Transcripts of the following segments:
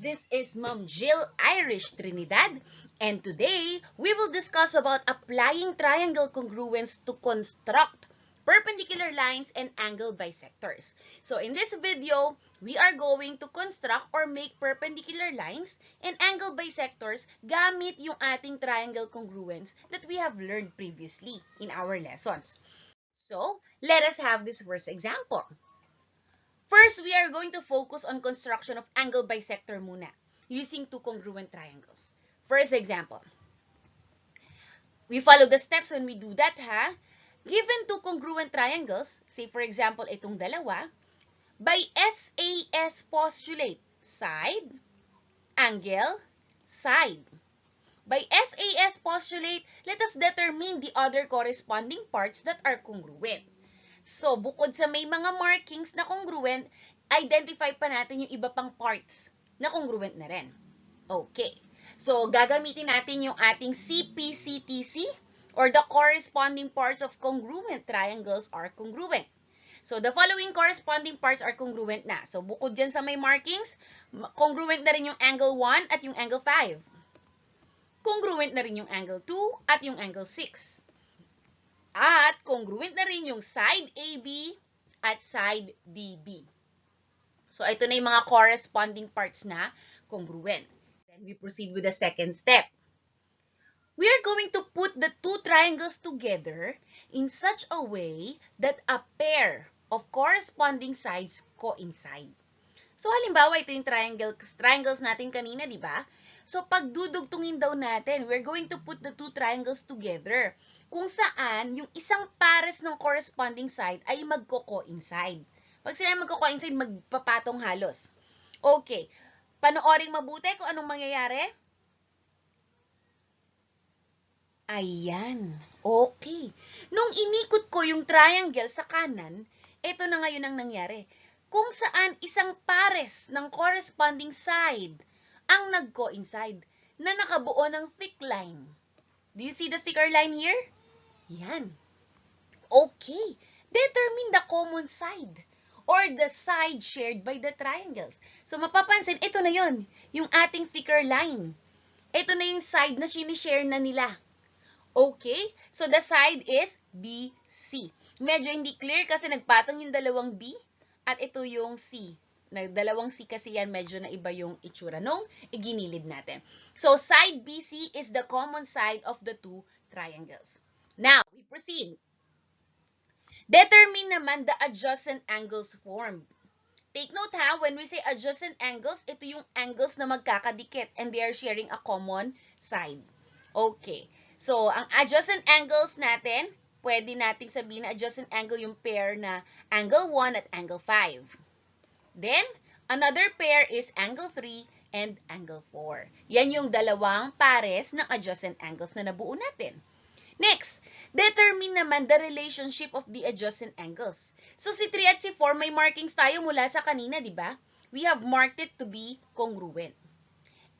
This is Ma'am Jill Irish Trinidad, and today we will discuss about applying triangle congruence to construct perpendicular lines and angle bisectors. So in this video, we are going to construct or make perpendicular lines and angle bisectors gamit yung ating triangle congruence that we have learned previously in our lessons. So, let us have this first example. First, we are going to focus on construction of angle bisector muna, using two congruent triangles. First example. We follow the steps when we do that, ha? Given two congruent triangles, say for example, itong dalawa, by SAS postulate, side, angle, side. By SAS postulate, let us determine the other corresponding parts that are congruent. So, bukod sa may mga markings na congruent, identify pa natin yung iba pang parts na congruent na rin. Okay. So, gagamitin natin yung ating CP-CTC or the corresponding parts of congruent triangles are congruent. So, the following corresponding parts are congruent na. So, bukod dyan sa may markings, congruent na rin yung angle 1 at yung angle 5. Congruent na rin yung angle 2 at yung angle 6. At congruent na rin yung side AB at side DB. So, ito na yung mga corresponding parts na congruent. Then we proceed with the second step. We are going to put the two triangles together in such a way that a pair of corresponding sides coincide. So, halimbawa, ito yung triangles natin kanina, di ba? So, pag dudugtungin daw natin, we're going to put the two triangles together kung saan yung isang pares ng corresponding side ay magko-coincide. Pag sila magko-coincide, magpapatong halos. Okay. Panooring mabuti kung anong mangyayari. Ayan. Okay. Nung inikot ko yung triangle sa kanan, ito na ngayon ang nangyari. Kung saan isang pares ng corresponding side ang nag-coincide na nakabuo ng thick line. Do you see the thicker line here? Yan. Okay. Determine the common side or the side shared by the triangles. So, mapapansin, ito na yon, yung ating thicker line. Ito na yung side na sinishare na nila. Okay? So, the side is BC. Medyo hindi clear kasi nagpatong yung dalawang B at ito yung C. Dalawang C kasi yan, medyo na iba yung itsura nung iginilid natin. So, side BC is the common side of the two triangles. Now, we proceed. Determine naman the adjacent angles formed. Take note ha, when we say adjacent angles, ito yung angles na magkakadikit and they are sharing a common side. Okay. So, ang adjacent angles natin, pwede nating sabihin na adjacent angle yung pair na angle 1 at angle 5. Then, another pair is angle 3 and angle 4. Yan yung dalawang pares ng adjacent angles na nabuo natin. Next, determine naman the relationship of the adjacent angles. So, si 3 at si 4, may markings tayo mula sa kanina, di ba? We have marked it to be congruent.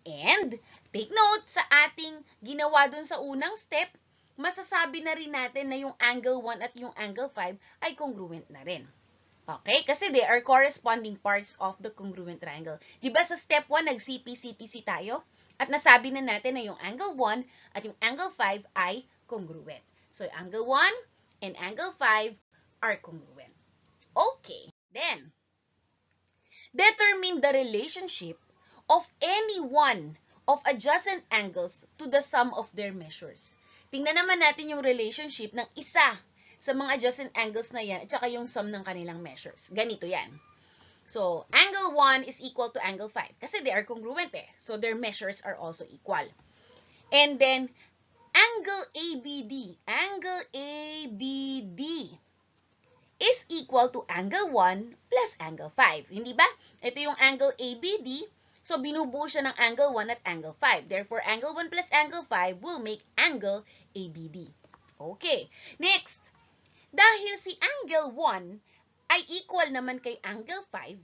And, take note, sa ating ginawa dun sa unang step, masasabi na rin natin na yung angle 1 at yung angle 5 ay congruent na rin. Okay? Kasi they are corresponding parts of the congruent triangle. Di ba sa step 1, nag-CP-CTC tayo? At nasabi na natin na yung angle 1 at yung angle 5 ay congruent. So, angle 1 and angle 5 are congruent. Okay. Then, determine the relationship of any one of adjacent angles to the sum of their measures. Tingnan naman natin yung relationship ng isa sa mga adjacent angles na yan at saka yung sum ng kanilang measures. Ganito yan. So, angle 1 is equal to angle 5 kasi they are congruent eh. So, their measures are also equal. And then, angle ABD is equal to angle 1 plus angle 5. Hindi ba? Ito yung angle ABD. So, binubuo siya ng angle 1 at angle 5. Therefore, angle 1 plus angle 5 will make angle ABD. Okay. Next, dahil si angle 1 ay equal naman kay angle 5,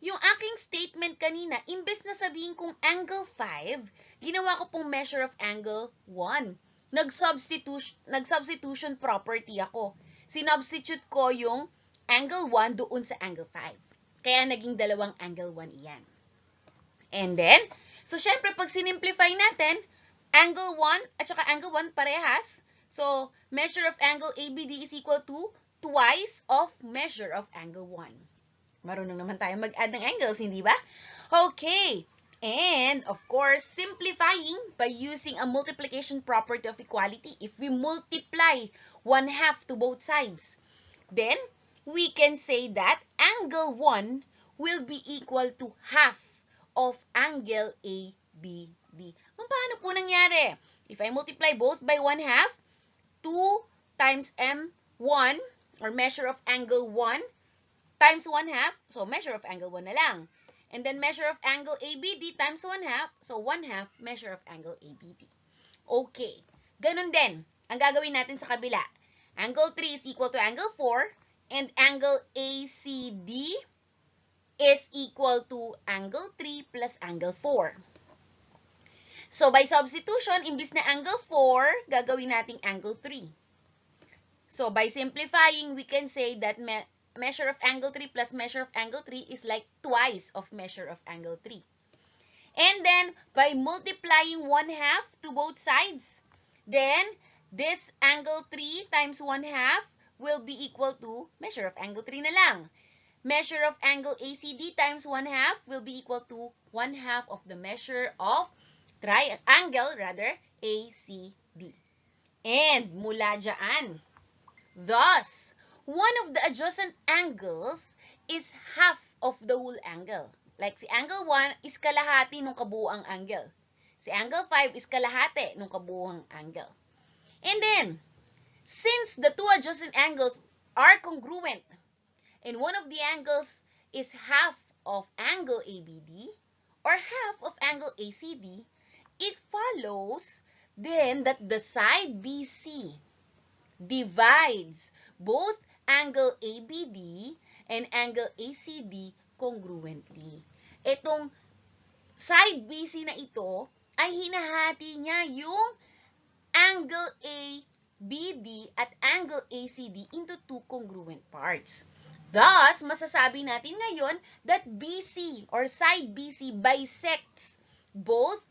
yung aking statement kanina, imbes na sabihin kong angle 5, ginawa ko pong measure of angle 1. Nag-substitution property ako. Sinubstitute ko yung angle 1 doon sa angle 5. Kaya naging dalawang angle 1 iyan. And then, so syempre, pag sinimplify natin, angle 1 at saka angle 1 parehas. So, measure of angle ABD is equal to twice of measure of angle 1. Marunong naman tayo mag-add ng angles, hindi ba? Okay. And, of course, simplifying by using a multiplication property of equality. If we multiply 1/2 to both sides, then we can say that angle 1 will be equal to half of angle ABD. Paano po nangyari? If I multiply both by 1/2, 2 times M1, or measure of angle 1, times 1/2, so measure of angle 1 na lang. And then measure of angle ABD times 1/2, so 1/2 measure of angle ABD. Okay, ganun din ang gagawin natin sa kabila. Angle 3 is equal to angle 4, and angle ACD is equal to angle 3 plus angle 4. So, by substitution, imbis na angle 4, gagawin nating angle 3. So, by simplifying, we can say that measure of angle 3 plus measure of angle 3 is like twice of measure of angle 3. And then, by multiplying 1/2 to both sides, then this angle 3 times 1/2 will be equal to measure of angle 3 na lang. Measure of angle ACD times 1/2 will be equal to 1/2 of the measure of triangle, ACD. And mula dyan, thus, one of the adjacent angles is half of the whole angle. Like si angle 1 is kalahati ng kabuuang angle. Si angle 5 is kalahati ng kabuuang angle. And then, since the two adjacent angles are congruent, and one of the angles is half of angle ABD or half of angle ACD, it follows then that the side BC divides both angle ABD and angle ACD congruently. Itong side BC na ito ay hinahati niya yung angle ABD at angle ACD into two congruent parts. Thus, masasabi natin ngayon that BC or side BC bisects both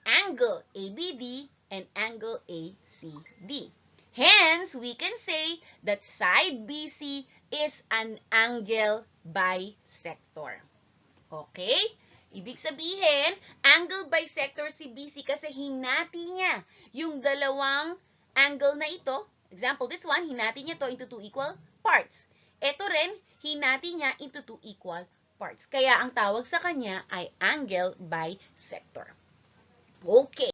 angle ABD and angle ACD. Hence, we can say that side BC is an angle bisector. Okay? Ibig sabihin, angle bisector si BC kasi hinati niya yung dalawang angle na ito. Example, this one, hinati niya to into two equal parts. Ito rin, hinati niya into two equal parts. Kaya ang tawag sa kanya ay angle bisector. Okay.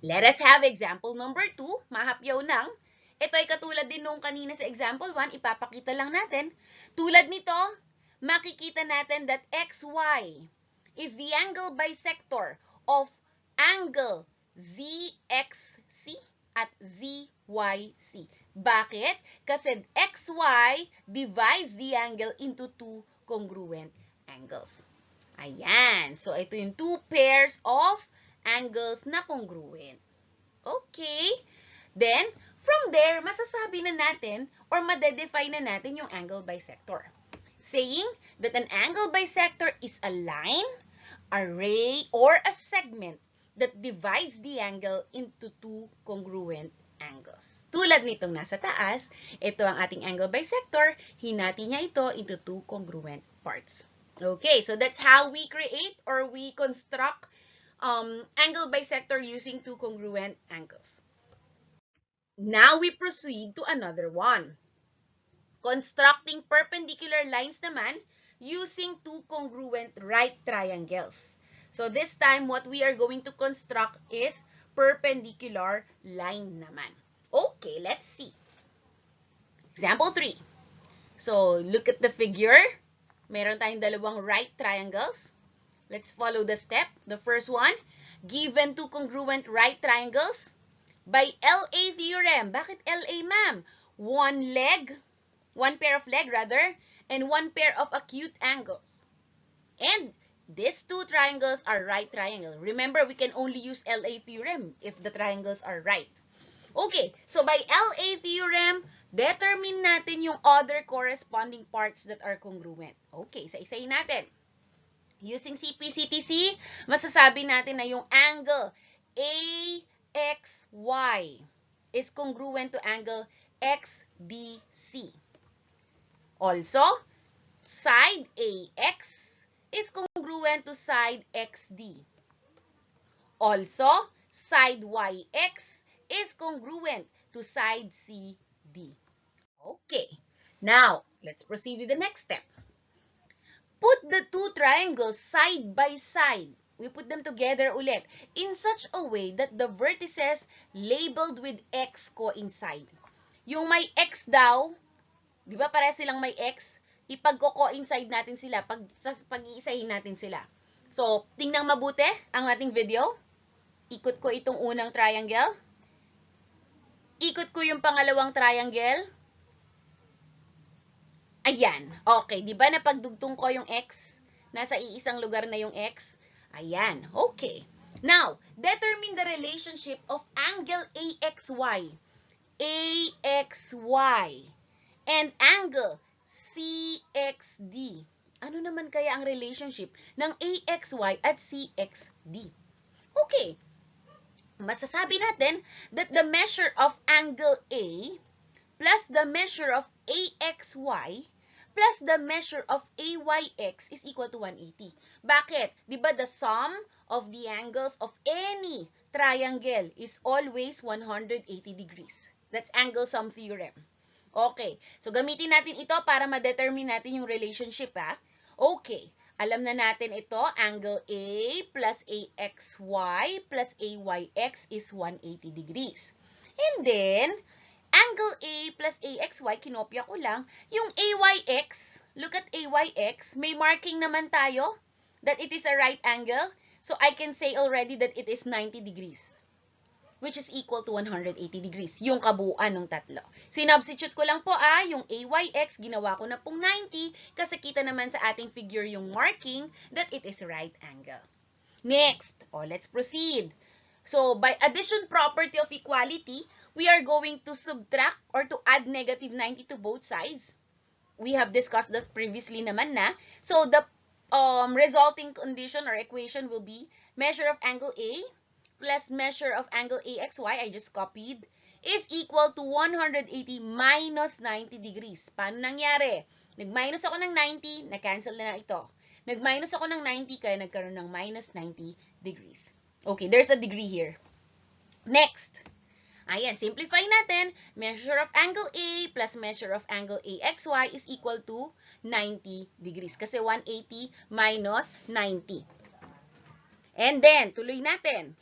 Let us have example number 2. Mahapyaw lang. Ito ay katulad din nung kanina sa example 1. Ipapakita lang natin. Tulad nito, makikita natin that XY is the angle bisector of angle ZXC at ZYC. Bakit? Kasi XY divides the angle into two congruent angles. Ayan. So, ito yung two pairs of angles na congruent. Okay. Then, from there, masasabi na natin or madedefine na natin yung angle bisector. Saying that an angle bisector is a line, a ray, or a segment that divides the angle into two congruent angles. Tulad nitong nasa taas, ito ang ating angle bisector, hinati niya ito into two congruent parts. Okay, so that's how we create or we construct angle bisector using two congruent angles. Now we proceed to another one. Constructing perpendicular lines naman using two congruent right triangles. So this time, what we are going to construct is perpendicular line naman. Okay, let's see. Example 3. So, look at the figure. Meron tayong dalawang right triangles. Let's follow the step. The first one, given two congruent right triangles by LA theorem. Bakit LA, ma'am? One pair of leg rather, and one pair of acute angles. And these two triangles are right triangle. Remember, we can only use LA theorem if the triangles are right. Okay, so by LA theorem, determine natin yung other corresponding parts that are congruent. Okay, isa-isayin natin. Using CPCTC, masasabi natin na yung angle AXY is congruent to angle XDC. Also, side AX is congruent to side XD. Also, side YX is congruent to side CD. Okay, now let's proceed with the next step. Put the two triangles side by side. We put them together ulit in such a way that the vertices labeled with X coincide. Yung may X daw, di ba pare silang may X? Ipag-coincide natin sila, pag-iisahin natin sila. So, tingnan mabuti ang ating video. Ikot ko itong unang triangle. Ikot ko yung pangalawang triangle. Ayan. Okay, di ba napagdugtong ko yung X? Nasa iisang lugar na yung X? Ayan. Okay. Now, determine the relationship of angle AXY. AXY. And angle CXD. Ano naman kaya ang relationship ng AXY at CXD? Okay. Masasabi natin that the measure of angle A plus the measure of AXY plus the measure of AYX is equal to 180. Bakit? Di ba the sum of the angles of any triangle is always 180 degrees. That's angle sum theorem. Okay. So, gamitin natin ito para ma-determine natin yung relationship, ha? Okay. Alam na natin ito, angle A plus AXY plus AYX is 180 degrees. And then, angle A plus AXY, kinopya ko lang, yung AYX, look at AYX, may marking naman tayo that it is a right angle. So, I can say already that it is 90 degrees, which is equal to 180 degrees, yung kabuuan ng tatlo. Sinubstitute ko lang po yung AYX, ginawa ko na pong 90, kasi kita naman sa ating figure yung marking that it is right angle. Next, let's proceed. So, by addition property of equality, we are going to subtract or to add negative 90 to both sides. We have discussed this previously naman na. So, the resulting condition or equation will be measure of angle A plus measure of angle AXY, I just copied, is equal to 180 minus 90 degrees. Paano nangyari? Nag-minus ako ng 90, na-cancel na ito. Nag-minus ako ng 90, kaya nagkaroon ng minus 90 degrees. Okay, there's a degree here. Next. Ayan, simplify natin. Measure of angle A plus measure of angle AXY is equal to 90 degrees. Kasi 180 minus 90. And then, tuloy natin.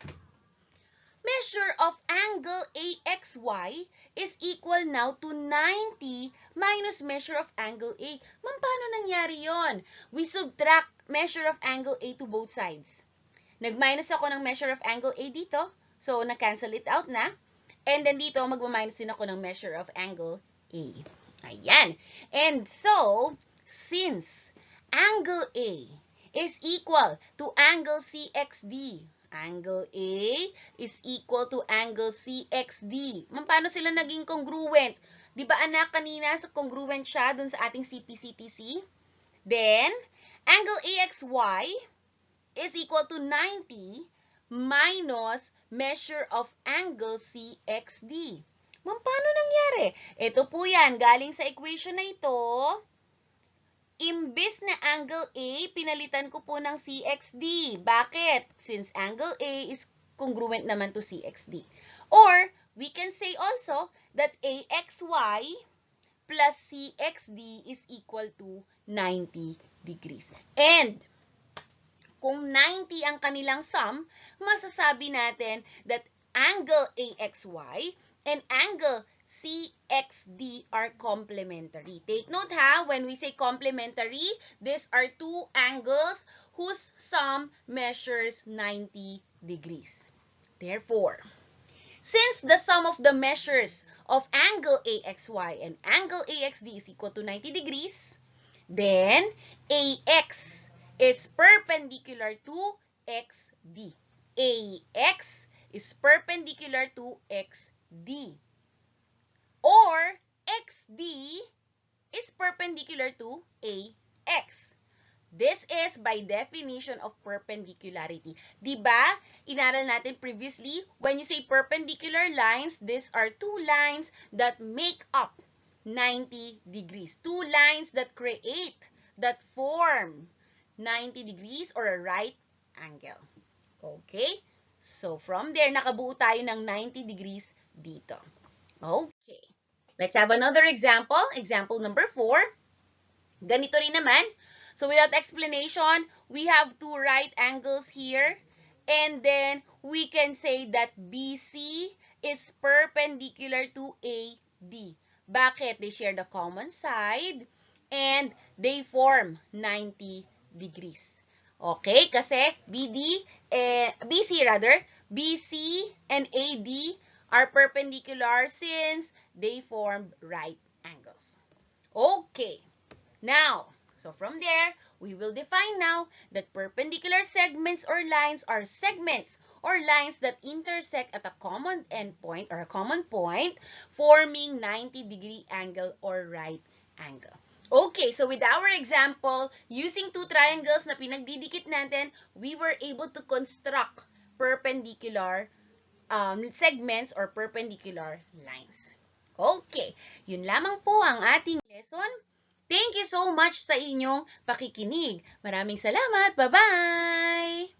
Measure of angle AXY is equal now to 90 minus measure of angle A. Ma'am, paano nangyari yon? We subtract measure of angle A to both sides. Nag-minus ako ng measure of angle A dito. So, na-cancel it out na. And then dito, mag-minus din ako ng measure of angle A. Ayan. And so, since angle A is equal to angle CXD, angle A is equal to angle CXD. Paano sila naging congruent? Di ba anak kanina sa congruent siya dun sa ating CPCTC? Then, angle AXY is equal to 90 minus measure of angle CXD. Ma'am, paano nangyari? Ito po yan, galing sa equation na ito. Imbis na angle A, pinalitan ko po ng CXD. Bakit? Since angle A is congruent naman to CXD. Or, we can say also that AXY plus CXD is equal to 90 degrees. And, kung 90 ang kanilang sum, masasabi natin that angle AXY and angle CXD are complementary. Take note when we say complementary, these are two angles whose sum measures 90 degrees. Therefore, since the sum of the measures of angle AXY and angle AXD is equal to 90 degrees, then AX is perpendicular to XD. AX is perpendicular to XD. Or XD is perpendicular to AX. This is by definition of perpendicularity. Diba? Inaral natin previously, when you say perpendicular lines, these are two lines that make up 90 degrees. Two lines that form 90 degrees or a right angle. Okay? So, from there, nakabuo tayo ng 90 degrees dito. Okay. Let's have another example. Example number 4. Ganito rin naman. So, without explanation, we have two right angles here. And then, we can say that BC is perpendicular to AD. Bakit? They share the common side and they form 90 degrees. Okay? Kasi BC and AD are perpendicular since they form right angles. Okay. Now, so from there, we will define now that perpendicular segments or lines are segments or lines that intersect at a common endpoint or a common point forming 90-degree angle or right angle. Okay, so with our example, using two triangles na pinagdidikit natin, we were able to construct perpendicular segments or perpendicular lines. Okay, yun lamang po ang ating lesson. Thank you so much sa inyong pakikinig. Maraming salamat. Bye-bye!